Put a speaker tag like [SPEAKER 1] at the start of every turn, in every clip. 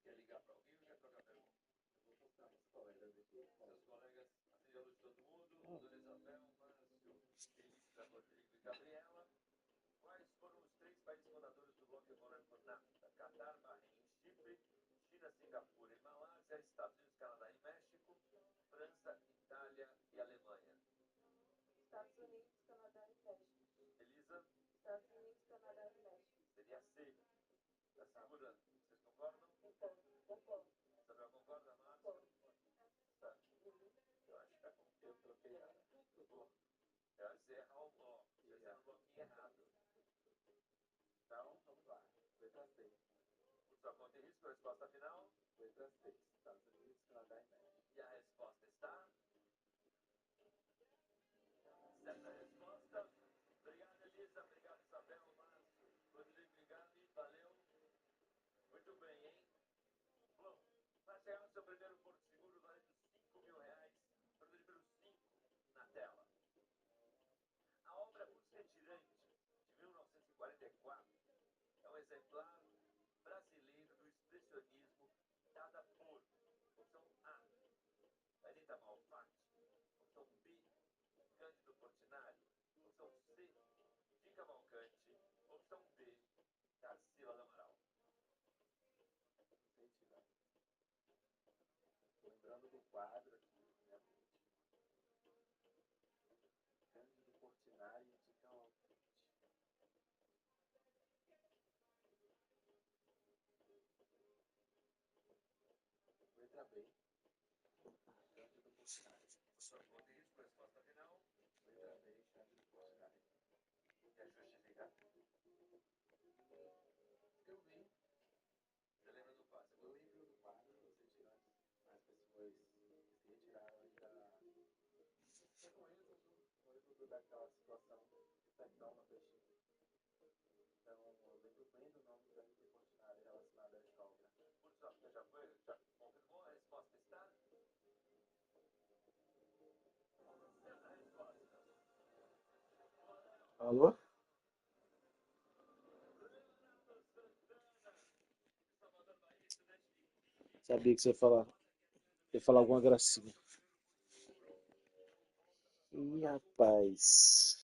[SPEAKER 1] Quer ligar para alguém ou quer trocar pergunta? Eu vou mostrar para os colegas aqui. Seus colegas, acendeu a luz de todo mundo, Dona Isabel, Márcio, Felipe, Rodrigo e Gabriela. Quais foram os 3 países fundadores do bloco econômico NAFTA? Catar, Bahrein, Chipre, China, Singapura e Malásia, Estados Unidos, Canadá e México, França, Itália e Alemanha.
[SPEAKER 2] Estados Unidos, Canadá e México.
[SPEAKER 1] Elisa?
[SPEAKER 2] Estados Unidos, Canadá e México.
[SPEAKER 1] Seria C. Está segura? Vocês concordam?
[SPEAKER 2] Concordo.
[SPEAKER 1] Isabel concorda, Márcio? Tá. Eu acho que eu troquei nada. Você errou o bloco. Você está no bloquinho errado. Então, vamos lá. Letra C. Por sua conta e risco, a resposta final? Letra C. Estados Unidos, Canadá e México. E a resposta está? Certa resposta. Obrigado, Elisa. Obrigado, Isabel, Márcio, Rodrigo e Gabi. Valeu. Muito bem, hein? Bom, para chegar no seu primeiro porto seguro, valendo R$ 5.000, para o número 5 na tela. A obra Os Retirantes, de 1944, é um exemplar brasileiro do expressionismo dada por opção A, Anita Malfatti, opção B, Cândido Portinari, opção C, Di Cavalcanti, opção D, Tarsila do Amaral. Estou lembrando do quadro aqui, né? Cândido Portinari e Di Cavalcanti. Letra B. Cândido Portinari. Sua conta e risco, resposta final. Letra B, Cândido Portinari. Quer justificar? Eu vi. Você lembra do quadro? Eu lembro do quadro dos retirantes. As pessoas se retiraram e foi com êxodo daquela situação infernal na China. Então, eu lembro bem do nome do Cândido Portinari relacionado a essa obra. Por sua conta, já confirmou? A resposta está? Certa resposta.
[SPEAKER 3] Alô? Sabia que você ia falar alguma gracinha. Ih, rapaz.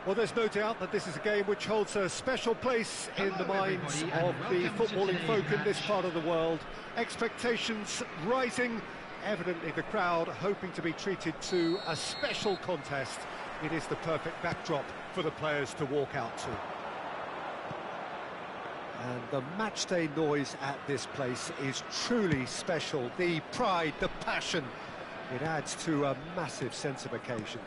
[SPEAKER 4] Well, there's no doubt that this is a game which holds a special place in the minds of the footballing folk in this part of the world. Expectations rising evidently the crowd hoping to be treated to a special contest. It is the perfect backdrop for the players to walk out to. And the matchday noise at this place is truly special. The pride, the passion, it adds to a massive sense of occasion.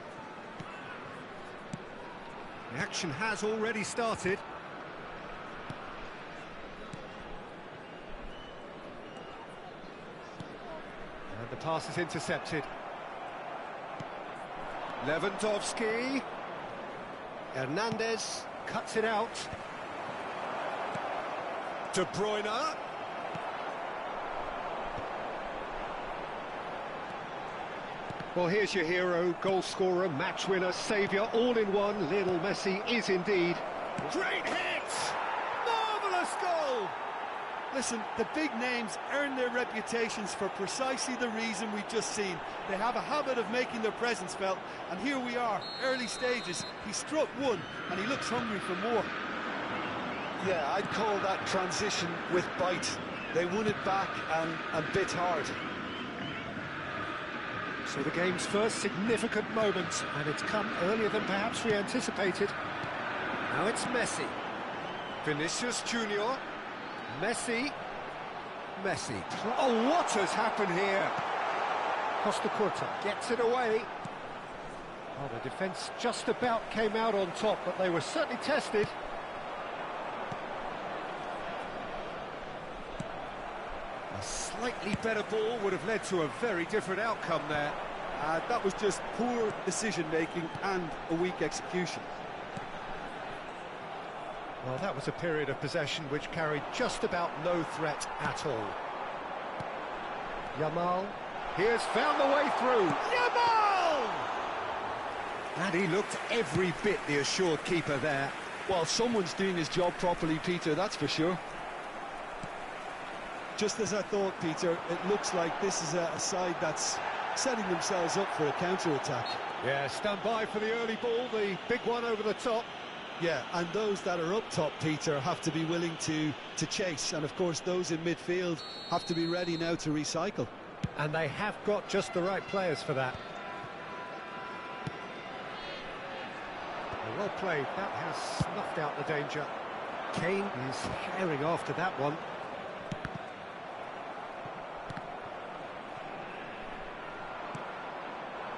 [SPEAKER 4] The action has already started. And the pass is intercepted. Lewandowski. Hernandez cuts it out. De Bruyne. Well, here's your hero, goal scorer, match winner, saviour, all in one. Lionel Messi is indeed. Great hit! Marvellous goal!
[SPEAKER 5] Listen, the big names earn their reputations for precisely the reason we've just seen. They have a habit of making their presence felt, and here we are, early stages. He struck one, and he looks hungry for more.
[SPEAKER 6] Yeah, I'd call that transition with bite. They won it back and bit hard.
[SPEAKER 4] So the game's first significant moment, and it's come earlier than perhaps we anticipated. Now it's Messi. Vinicius Junior. Messi. Oh, what has happened here? Costa Curta gets it away. Oh, the defence just about came out on top, but they were certainly tested. A slightly better ball would have led to a very different outcome there.
[SPEAKER 5] That was just poor decision-making and a weak execution.
[SPEAKER 4] Well, that was a period of possession which carried just about no threat at all. Yamal, he has found the way through. Yamal! And he looked every bit the assured keeper there.
[SPEAKER 6] Well, someone's doing his job properly, Peter, that's for sure.
[SPEAKER 5] Just as I thought, Peter, it looks like this is a side that's setting themselves up for a counter-attack.
[SPEAKER 4] Yeah, stand by for the early ball, the big one over the top.
[SPEAKER 5] Yeah, and those that are up top, Peter, have to be willing to chase. And, of course, those in midfield have to be ready now to recycle.
[SPEAKER 4] And they have got just the right players for that. Well played, that has snuffed out the danger. Kane is herring after that one.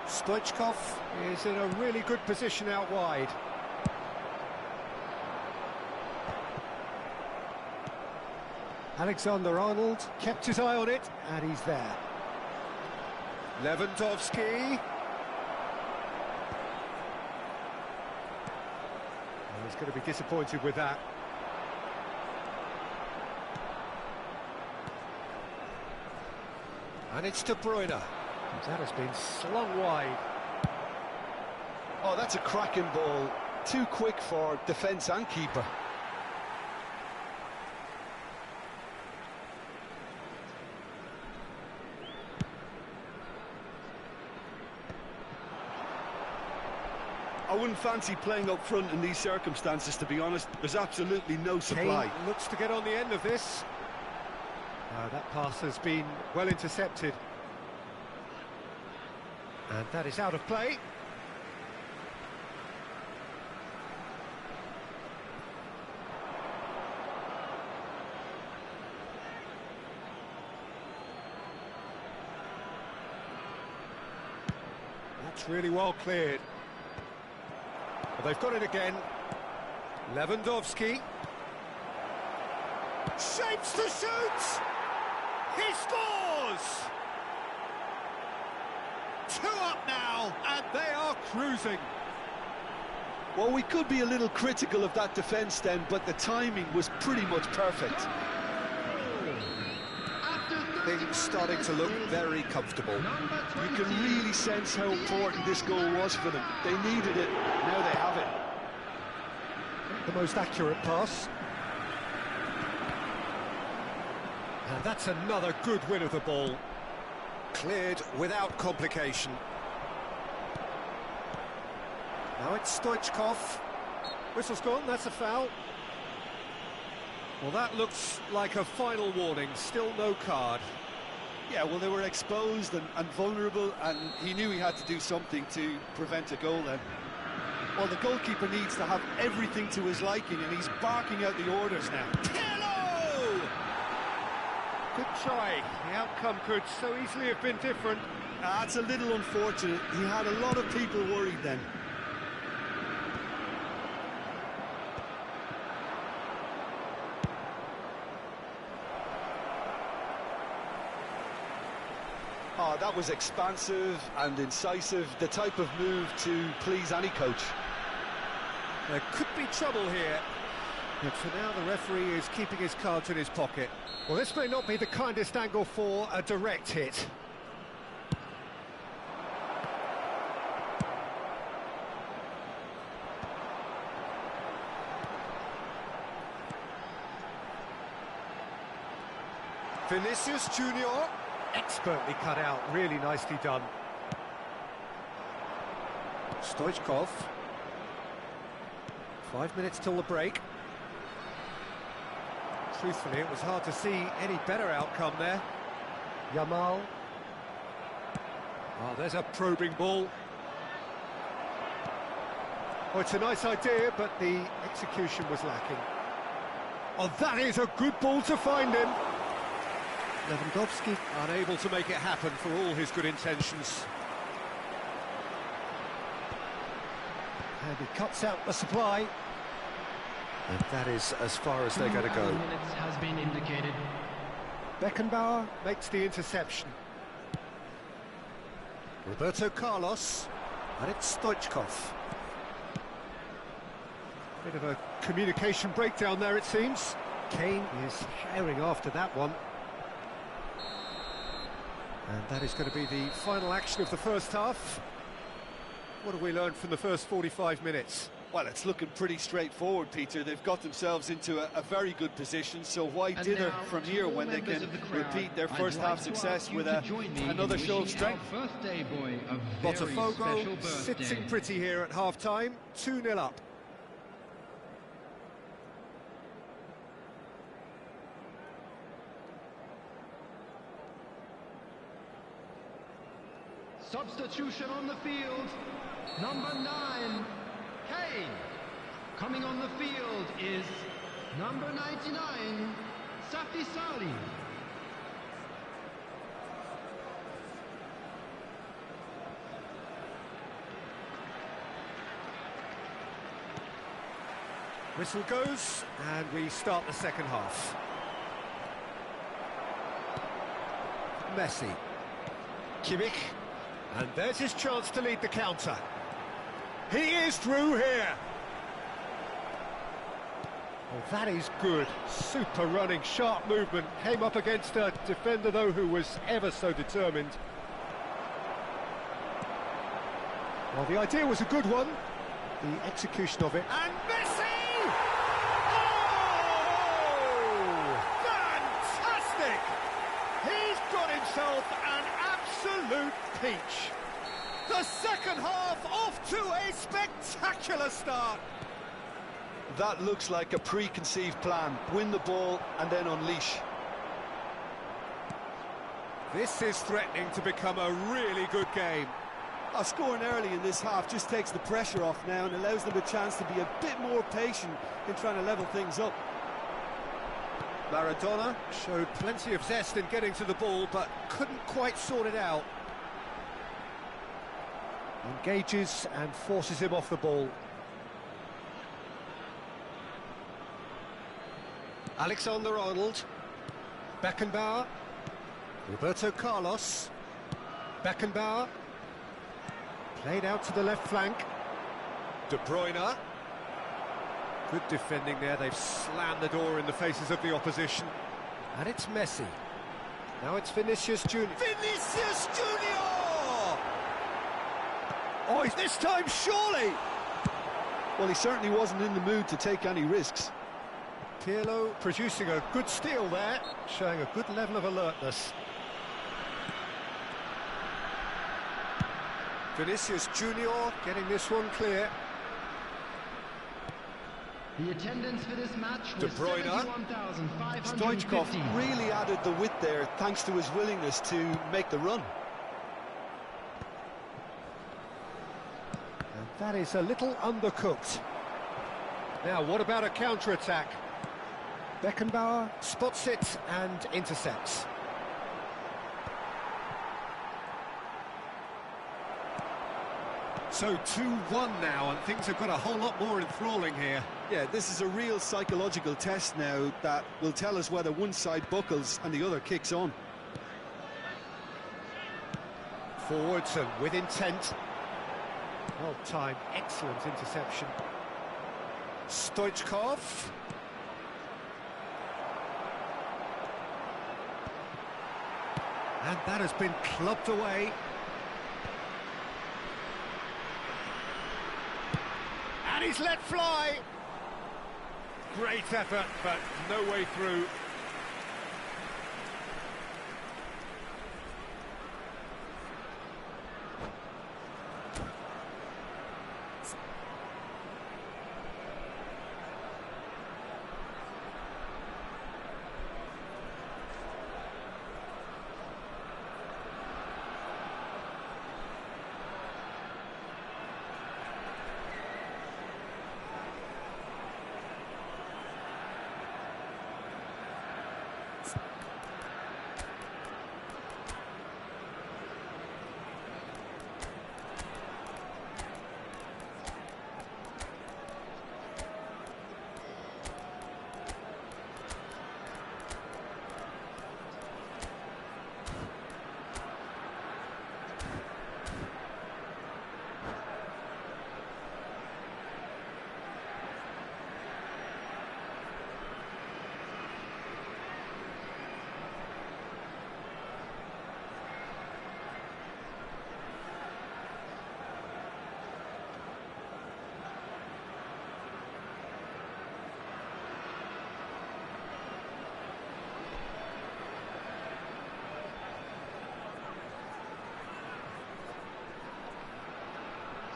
[SPEAKER 4] Stoichkov is in a really good position out wide. Alexander-Arnold kept his eye on it, and he's there. Lewandowski. He's going to be disappointed with that. And it's De Bruyne. That has been slung wide.
[SPEAKER 6] Oh, that's a cracking ball. Too quick for defence and keeper.
[SPEAKER 5] I wouldn't fancy playing up front in these circumstances, to be honest. There's absolutely no supply.
[SPEAKER 4] Kane looks to get on the end of this. That pass has been well intercepted. And that is out of play. That's really well cleared. But they've got it again. Lewandowski. Shapes to shoot! He scores! 2 up now, and they are cruising.
[SPEAKER 5] Well, we could be a little critical of that defence then, but the timing was pretty much perfect.
[SPEAKER 4] Things starting to look very comfortable.
[SPEAKER 5] You can really sense how important this goal was for them. They needed it, now they have it.
[SPEAKER 4] The most accurate pass. And that's another good win of the ball. Cleared without complication. Now it's Stoichkov. Whistle's gone, that's a foul. Well, that looks like a final warning, still no card.
[SPEAKER 6] Yeah, well, they were exposed and vulnerable, and he knew he had to do something to prevent a goal then. Well, the goalkeeper needs to have everything to his liking, and he's barking out the orders now. Hello!
[SPEAKER 4] Good try. The outcome could so easily have been different.
[SPEAKER 6] That's a little unfortunate. He had a lot of people worried then. Oh, that was expansive and incisive, the type of move to please any coach.
[SPEAKER 4] There could be trouble here, but for now the referee is keeping his cards in his pocket. Well, this may not be the kindest angle for a direct hit. Vinicius Junior, expertly cut out, really nicely done. Stoichkov. 5 minutes till the break. Truthfully, it was hard to see any better outcome there. Yamal. Oh, there's a probing ball. Oh, it's a nice idea, but the execution was lacking. Oh, that is a good ball to find him. Lewandowski unable to make it happen for all his good intentions. And he cuts out the supply. And that is as far as they're going to go.
[SPEAKER 7] Minutes has been indicated.
[SPEAKER 4] Beckenbauer makes the interception. Roberto Carlos, and it's Stoichkov. Bit of a communication breakdown there, it seems. Kane is herring after that one. And that is going to be the final action of the first half. What have we learned from the first 45 minutes?
[SPEAKER 6] Well, it's looking pretty straightforward, Peter. They've got themselves into a very good position, so why dither from here when they can repeat their first half success with another show of strength?
[SPEAKER 4] Botafogo sitting pretty here at half-time, 2-0 up.
[SPEAKER 7] Substitution on the field, number 9, Kane. Coming on the field is number 99, Safi Sali.
[SPEAKER 4] Whistle goes, and we start the second half. Messi. Kimmich. And there's his chance to lead the counter. He is through here. Oh, that is good. Super running, sharp movement. Came up against a defender, though, who was ever so determined. Well, the idea was a good one. The execution of it. And Messi! Oh! Fantastic! He's got himself an absolute peach. The second half off to a spectacular start.
[SPEAKER 6] That looks like a preconceived plan. Win the ball and then unleash.
[SPEAKER 4] This is threatening to become a really good game.
[SPEAKER 6] Scoring early in this half just takes the pressure off now and allows them a chance to be a bit more patient in trying to level things up.
[SPEAKER 4] Maradona showed plenty of zest in getting to the ball, but couldn't quite sort it out. Engages and forces him off the ball. Alexander-Arnold. Beckenbauer. Roberto Carlos. Beckenbauer. Played out to the left flank. De Bruyne. Good defending there. They've slammed the door in the faces of the opposition. And it's Messi. Now it's Vinicius Junior. Vinicius Junior! Oh, is this time surely?
[SPEAKER 6] Well, he certainly wasn't in the mood to take any risks.
[SPEAKER 4] Pirlo producing a good steal there, showing a good level of alertness. Vinicius Junior getting this one clear.
[SPEAKER 7] The attendance for this match
[SPEAKER 4] De
[SPEAKER 7] was
[SPEAKER 4] Bruyne.
[SPEAKER 7] 71,550.
[SPEAKER 6] Stoichkov really added the width there thanks to his willingness to make the run.
[SPEAKER 4] And that is a little undercooked. Now, what about a counter-attack? Beckenbauer spots it and intercepts. So 2-1 now, and things have got a whole lot more enthralling here.
[SPEAKER 6] Yeah, this is a real psychological test now that will tell us whether one side buckles and the other kicks on.
[SPEAKER 4] Forwards and with intent. Well timed, excellent interception. Stoichkov. And that has been clubbed away. And he's let fly. Great effort, but no way through.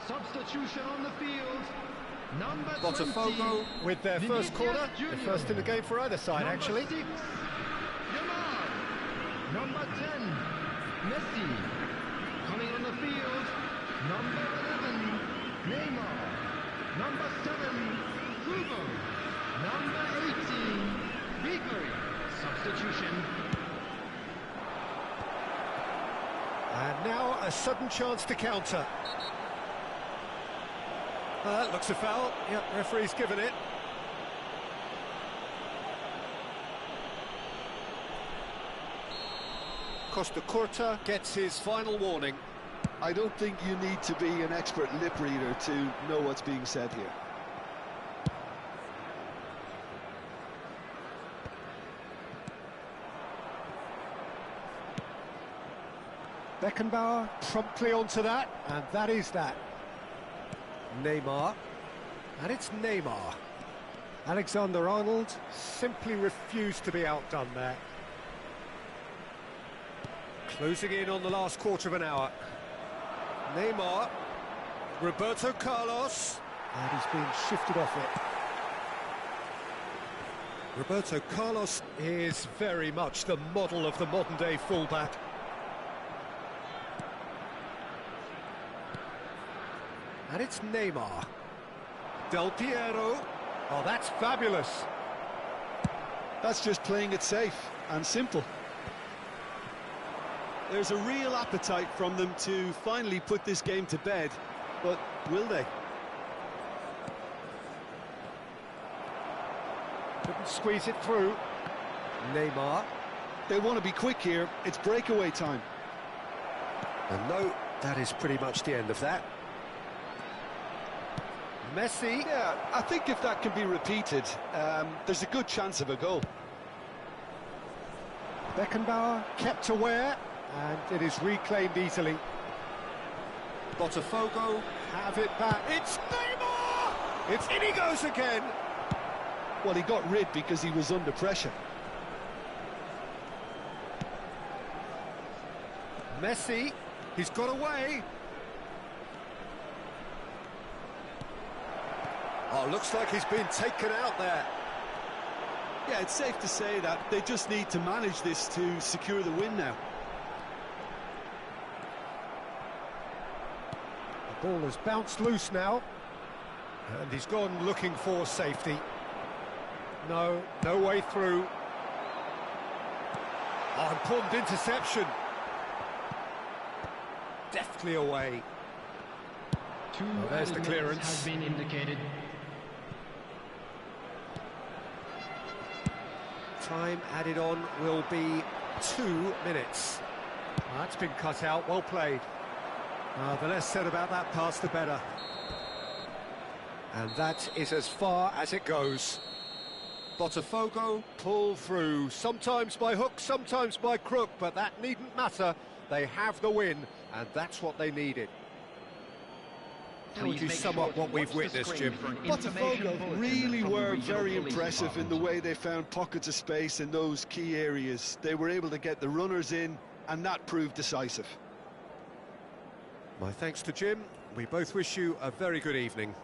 [SPEAKER 7] Substitution on the field. Number
[SPEAKER 4] Botafogo
[SPEAKER 7] 20,
[SPEAKER 4] with their first
[SPEAKER 7] Vinicius
[SPEAKER 4] corner,
[SPEAKER 7] Junior.
[SPEAKER 4] the first in the game for either side,
[SPEAKER 7] Number
[SPEAKER 4] actually.
[SPEAKER 7] 6, Yamal. Number 10, Messi. Coming on the field, number 11, Neymar. Number 7, Kubo. Number 18, Ribery. Substitution.
[SPEAKER 4] And now a sudden chance to counter. That looks a foul. Yep, referee's given it. Costa Curta gets his final warning.
[SPEAKER 6] I don't think you need to be an expert lip reader to know what's being said here.
[SPEAKER 4] Beckenbauer promptly onto that, and that is that. Neymar, and it's Neymar. Alexander-Arnold simply refused to be outdone there. Closing in on the last quarter of an hour. Neymar, Roberto Carlos, and he's been shifted off it. Roberto Carlos is very much the model of the modern-day fullback. And it's Neymar. Del Piero. Oh, that's fabulous.
[SPEAKER 6] That's just playing it safe and simple. There's a real appetite from them to finally put this game to bed, but will they?
[SPEAKER 4] Couldn't squeeze it through. Neymar.
[SPEAKER 6] They want to be quick here. It's breakaway time.
[SPEAKER 4] And no, that is pretty much the end of that. Messi.
[SPEAKER 6] Yeah, I think if that can be repeated, there's a good chance of a goal.
[SPEAKER 4] Beckenbauer kept aware, and it is reclaimed easily. Botafogo have it back. It's Neymar! It's in he goes again.
[SPEAKER 6] Well, he got rid because he was under pressure.
[SPEAKER 4] Messi, he's got away. Oh, looks like he's been taken out there.
[SPEAKER 6] Yeah, it's safe to say that they just need to manage this to secure the win now.
[SPEAKER 4] The ball has bounced loose now. And he's gone looking for safety. No way through. Oh, important interception. Deftly away. There's the clearance.
[SPEAKER 7] Has been indicated.
[SPEAKER 4] Time added on will be 2 minutes. That's been cut out, well played. The less said about that pass, the better. And that is as far as it goes. Botafogo pull through, sometimes by hook, sometimes by crook, but that needn't matter. They have the win, and that's what they needed. How would you sum up what we've witnessed, Jim?
[SPEAKER 6] Botafogo really were very impressive in the way they found pockets of space in those key areas. They were able to get the runners in, and that proved decisive.
[SPEAKER 4] My thanks to Jim. We both wish you a very good evening.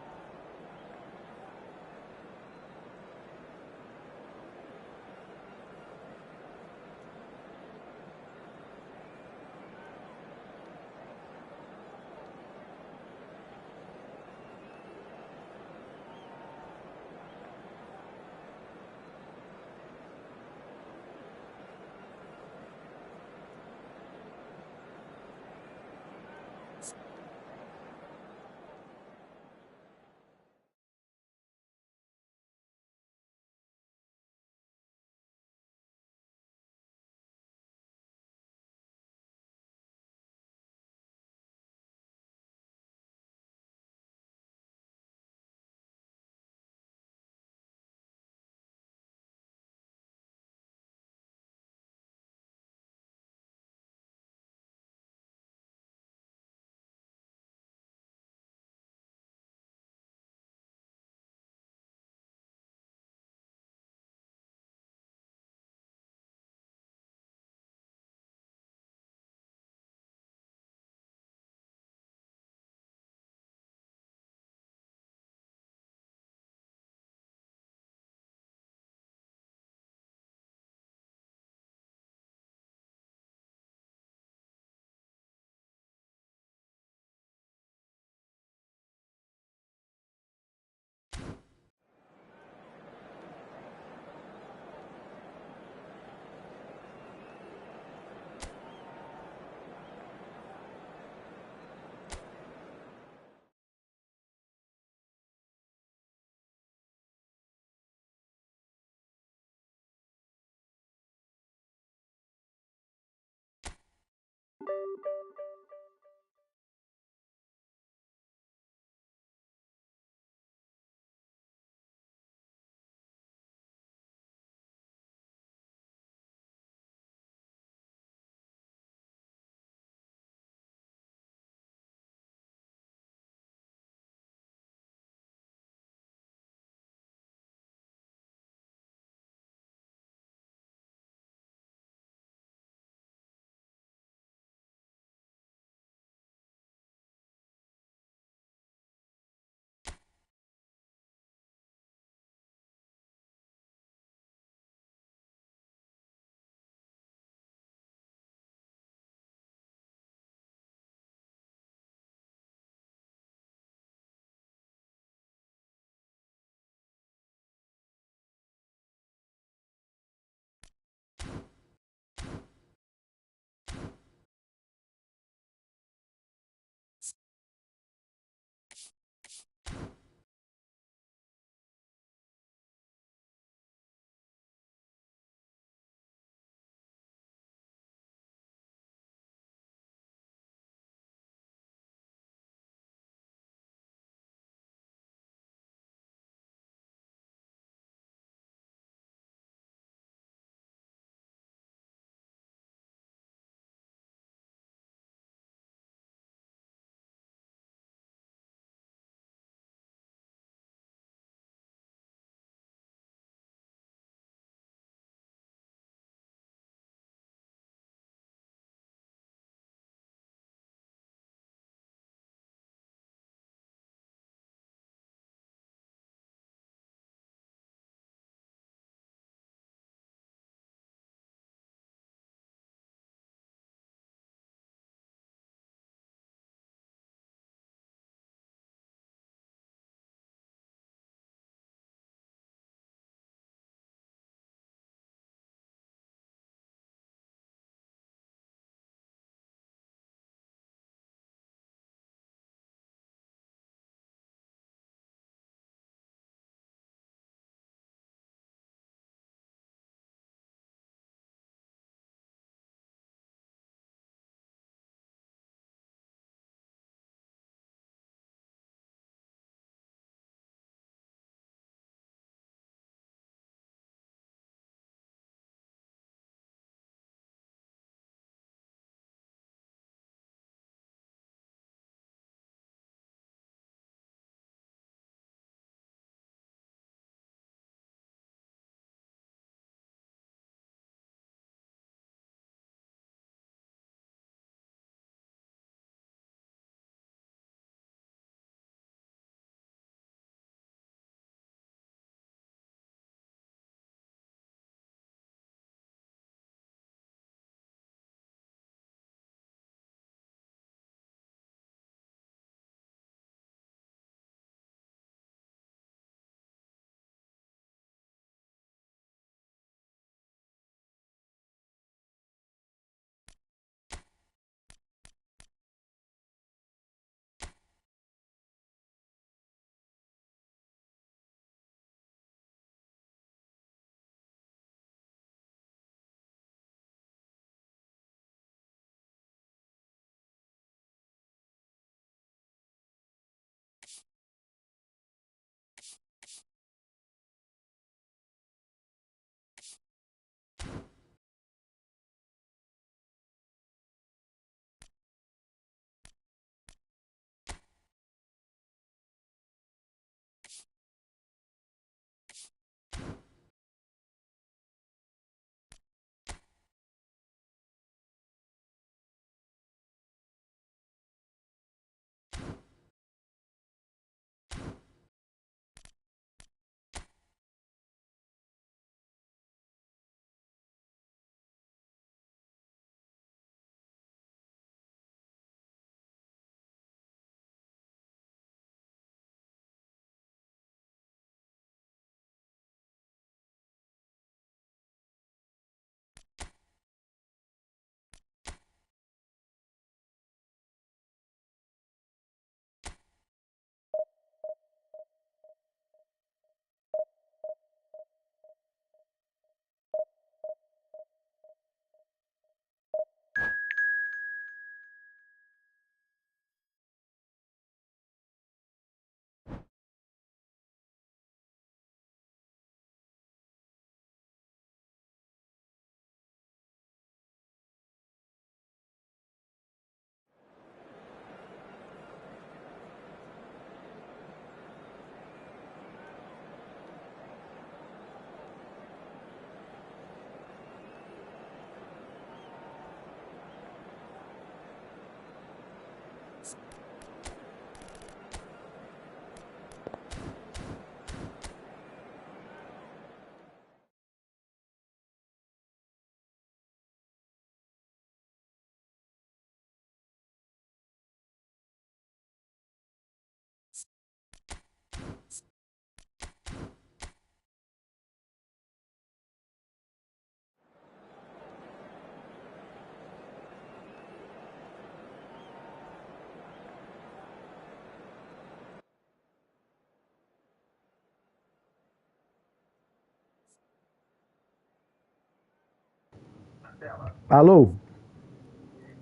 [SPEAKER 1] tela.
[SPEAKER 3] Alô?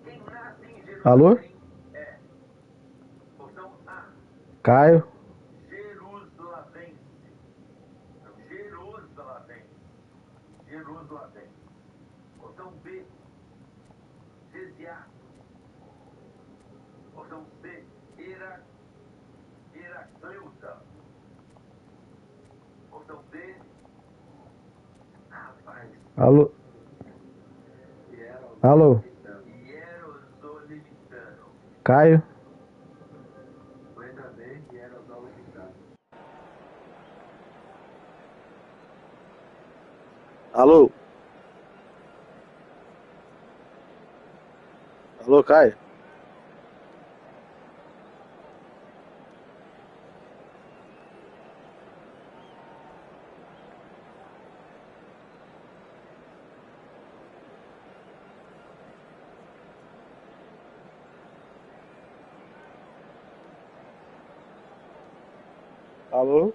[SPEAKER 1] Quem nasce em
[SPEAKER 3] Alô?
[SPEAKER 1] Jerusalém é. Opção A,
[SPEAKER 3] Caio?
[SPEAKER 1] Jerusalense. Não, Jerusalense. Jerusalense. Opção B, Gesiato. Opção C, Heracleuta. Opção D, rapaz,
[SPEAKER 3] Alô? Alô?
[SPEAKER 1] Hierosolimitano.
[SPEAKER 3] Caio?
[SPEAKER 1] Letra B, Hierosolimitano.
[SPEAKER 3] Alô? Alô, Caio? Alô?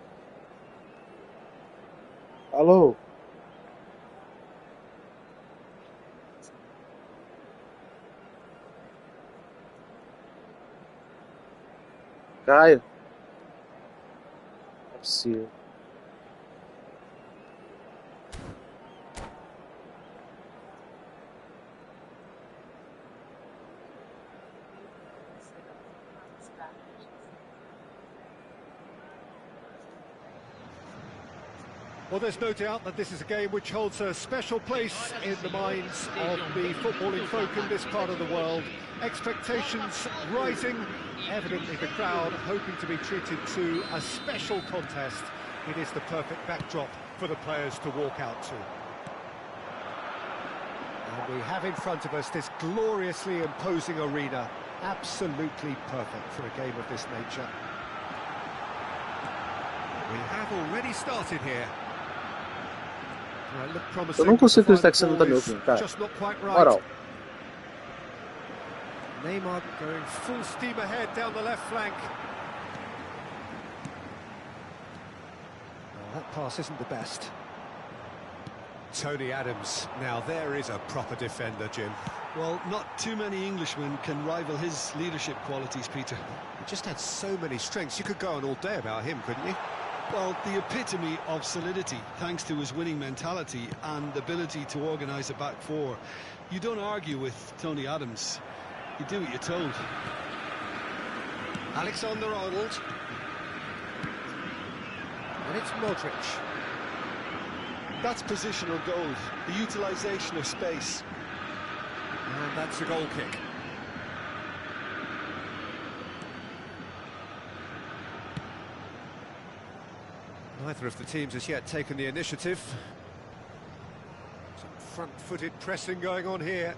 [SPEAKER 3] Alô? Caio? Não é possível.
[SPEAKER 4] Well, there's no doubt that this is a game which holds a special place in the minds of the footballing folk in this part of the world. Expectations rising, evidently the crowd hoping to be treated to a special contest. It is the perfect backdrop for the players to walk out to. And we have in front of us this gloriously imposing arena, absolutely perfect for a game of this nature. We have already started here.
[SPEAKER 3] Eu não consigo acreditar que você não tá me ouvindo, cara. Moral.
[SPEAKER 4] Neymar going full steam ahead down the left flank. Oh, that pass isn't the best. Tony Adams, now there is a proper defender, Jim.
[SPEAKER 6] Well, not too many Englishmen can rival his leadership qualities, Peter.
[SPEAKER 4] He just had so many strengths. You could go on all day about him, couldn't you?
[SPEAKER 6] Well, the epitome of solidity, thanks to his winning mentality and ability to organise a back four. You don't argue with Tony Adams. You do what you're told.
[SPEAKER 4] Alexander-Arnold. And it's Modric.
[SPEAKER 6] That's positional goal, the utilisation of space.
[SPEAKER 4] And that's a goal kick. Neither of the teams has yet taken the initiative. Some front-footed pressing going on here.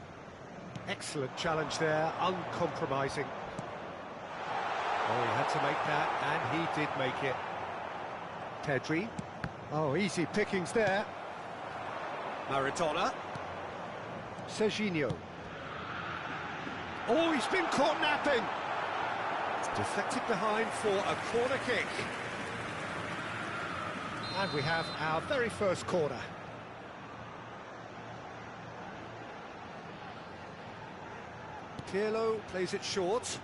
[SPEAKER 4] Excellent challenge there, uncompromising. Oh, he had to make that, and he did make it. Pedri. Oh, easy pickings there. Maradona. Serginho. Oh, he's been caught napping. It's deflected behind for a corner kick. And we have our very first corner. Pirlo plays it short,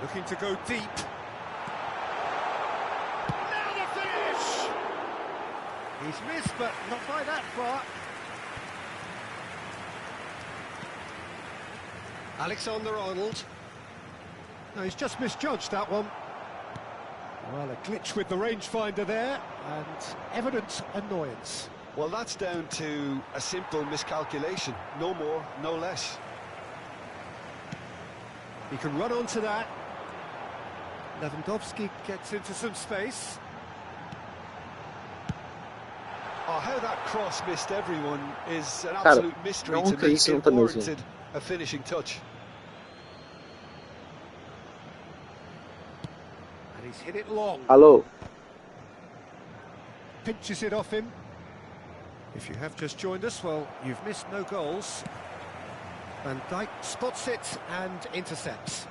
[SPEAKER 4] looking to go deep. Now the finish! He's missed, but not by that far. Alexander-Arnold. No, he's just misjudged that one. Well, a glitch with the rangefinder there, and evident annoyance.
[SPEAKER 6] Well, that's down to a simple miscalculation. No more, no less.
[SPEAKER 4] He can run onto that. Lewandowski gets into some space.
[SPEAKER 6] Oh, how that cross missed everyone is an absolute mystery to me. It warranted a finishing touch.
[SPEAKER 4] And he's hit it long.
[SPEAKER 3] Alô?
[SPEAKER 4] Pinches it off him. If you have just joined us, well, you've missed no goals. Van Dijk spots it and intercepts.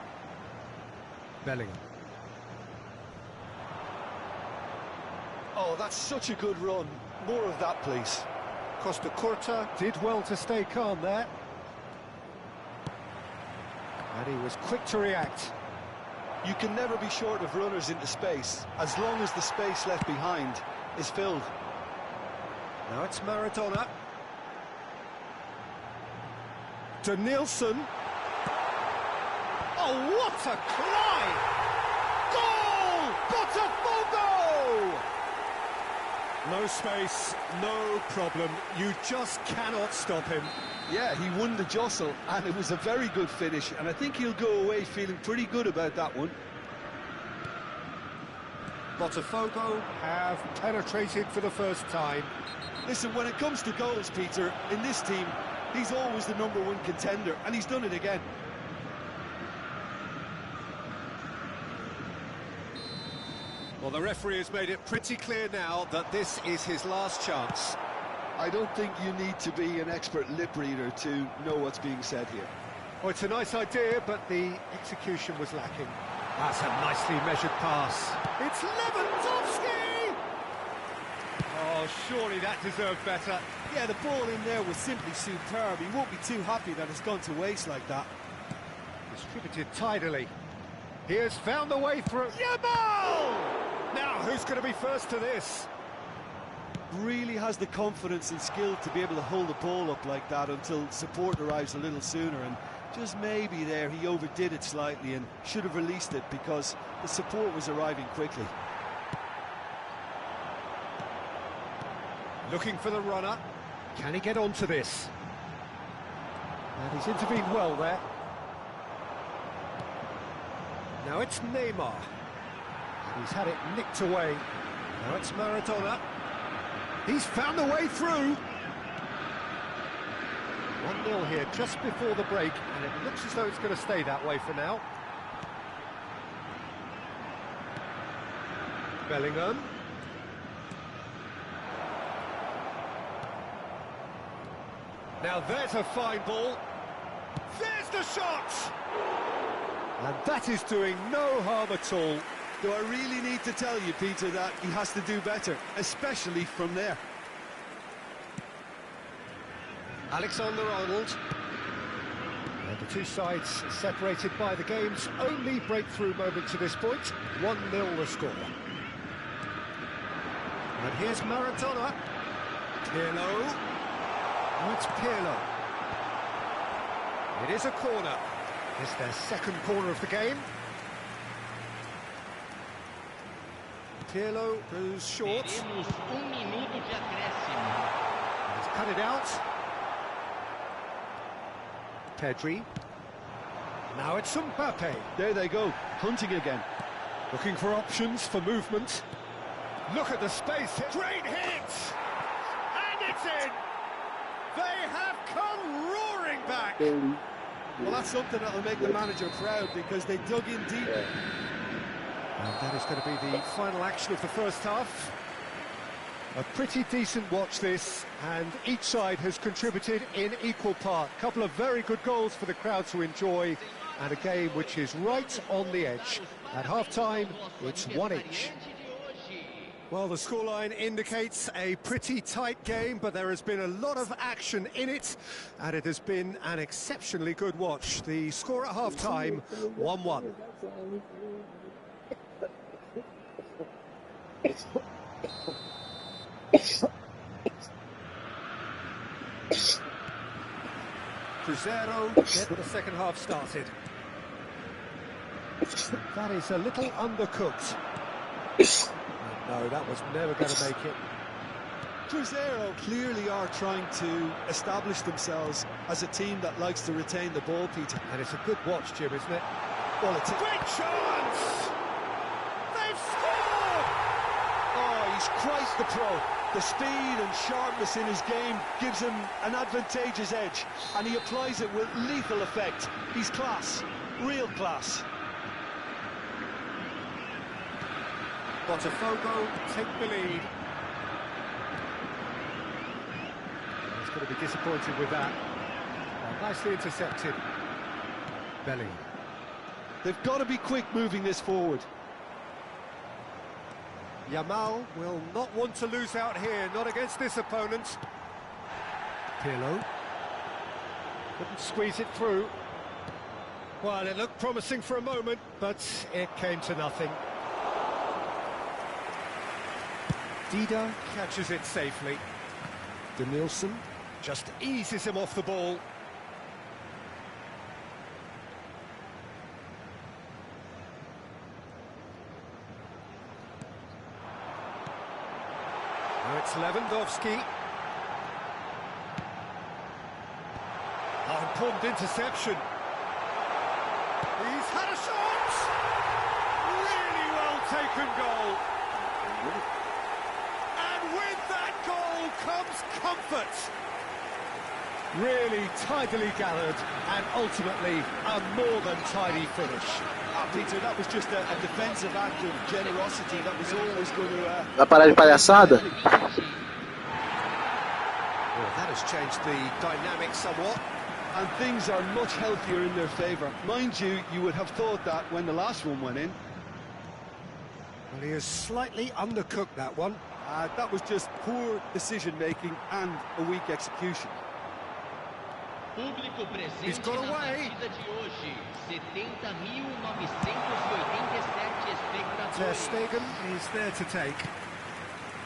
[SPEAKER 4] Bellingham.
[SPEAKER 6] Oh, that's such a good run. More of that, please.
[SPEAKER 4] Costa Curta did well to stay calm there. And he was quick to react.
[SPEAKER 6] You can never be short of runners into space, as long as the space left behind is filled.
[SPEAKER 4] Now it's Maradona. To Nielsen. Oh, what a cry! Goal! Botafogo! No space, no problem. You just cannot stop him.
[SPEAKER 6] Yeah, he won the jostle, and it was a very good finish, and I think he'll go away feeling pretty good about that one.
[SPEAKER 4] Botafogo have penetrated for the first time.
[SPEAKER 6] Listen, when it comes to goals, Peter, in this team, he's always the #1 contender, and he's done it again.
[SPEAKER 4] Well, the referee has made it pretty clear now that this is his last chance.
[SPEAKER 6] I don't think you need to be an expert lip reader to know what's being said here.
[SPEAKER 4] Well, it's a nice idea, but the execution was lacking. That's a nicely measured pass. It's Lewandowski! Oh, surely that deserved better.
[SPEAKER 5] Yeah, the ball in there was simply superb. He won't be too happy that it's gone to waste like that.
[SPEAKER 4] Distributed tidily. He has found the way through. Yamal! Now, who's going to be first to this?
[SPEAKER 6] Really has the confidence and skill to be able to hold the ball up like that until support arrives a little sooner, and just maybe there he overdid it slightly and should have released it because the support was arriving quickly.
[SPEAKER 4] Looking for the runner. Can he get onto this? And he's intervened well there. Now it's Neymar. And he's had it nicked away. Now it's Maradona. He's found the way through. 1-0 here just before the break, and it looks as though it's going to stay that way for now. Bellingham. Now there's a fine ball. There's the shot! And that is doing no harm at all.
[SPEAKER 6] Do I really need to tell you, Peter, that he has to do better, especially from there?
[SPEAKER 4] Alexander-Arnold. And the two sides separated by the game's only breakthrough moment to this point. 1-0 the score. And here's Maradona. Pirlo. Oh, it's Pirlo. It is a corner. It's their second corner of the game. Pirlo goes short. He's cut it out. Pedri. Now it's Mbappe.
[SPEAKER 6] There they go, hunting again.
[SPEAKER 4] Looking for options for movement. Look at the space. Great hit! And it's in! They have come roaring back!
[SPEAKER 5] Well, that's something that'll make the manager proud because they dug in deep.
[SPEAKER 4] And that is going to be the final action of the first half. A pretty decent watch this, and each side has contributed in equal part. A couple of very good goals for the crowd to enjoy, and a game which is right on the edge. At half-time, it's 1 each. Well, the scoreline indicates a pretty tight game, but there has been a lot of action in it, and it has been an exceptionally good watch. The score at half-time, 1-1. Cruzeiro get the second half started. That is a little undercooked. No, that was never going to make it.
[SPEAKER 6] Cruzeiro clearly are trying to establish themselves as a team that likes to retain the ball, Peter.
[SPEAKER 4] And it's a good watch, Jim, isn't it?
[SPEAKER 6] Well, it's a
[SPEAKER 4] great chance! They've scored!
[SPEAKER 6] Oh, he's quite the pro. The speed and sharpness in his game gives him an advantageous edge, and he applies it with lethal effect. He's class, real class.
[SPEAKER 4] Botafogo take the lead. He's going to be disappointed with that. Nicely intercepted. Belly.
[SPEAKER 6] They've got to be quick moving this forward.
[SPEAKER 4] Yamal will not want to lose out here, not against this opponent. Pirlo. Couldn't squeeze it through. Well, it looked promising for a moment, but it came to nothing. Dida catches it safely. Danielson just eases him off the ball. Now it's Lewandowski. Oh, important interception. He's had a shot! Really well taken goal. And with that goal comes comfort. Really tidily gathered and ultimately a more than tidy finish.
[SPEAKER 6] Peter, that was just a defensive act of generosity that was always going to...
[SPEAKER 3] Vai parar de palhaçada?
[SPEAKER 4] Well, that has changed the dynamic somewhat.
[SPEAKER 6] And things are much healthier in their favour. Mind you, you would have thought that when the last one went in.
[SPEAKER 4] Well, he has slightly undercooked that one.
[SPEAKER 6] That was just poor decision-making and a weak execution.
[SPEAKER 7] Público
[SPEAKER 4] He's
[SPEAKER 7] presente
[SPEAKER 4] got
[SPEAKER 7] na
[SPEAKER 4] away.
[SPEAKER 7] partida de hoje, 70.987
[SPEAKER 4] Ter
[SPEAKER 7] espectadores.
[SPEAKER 4] Stegen is there to take.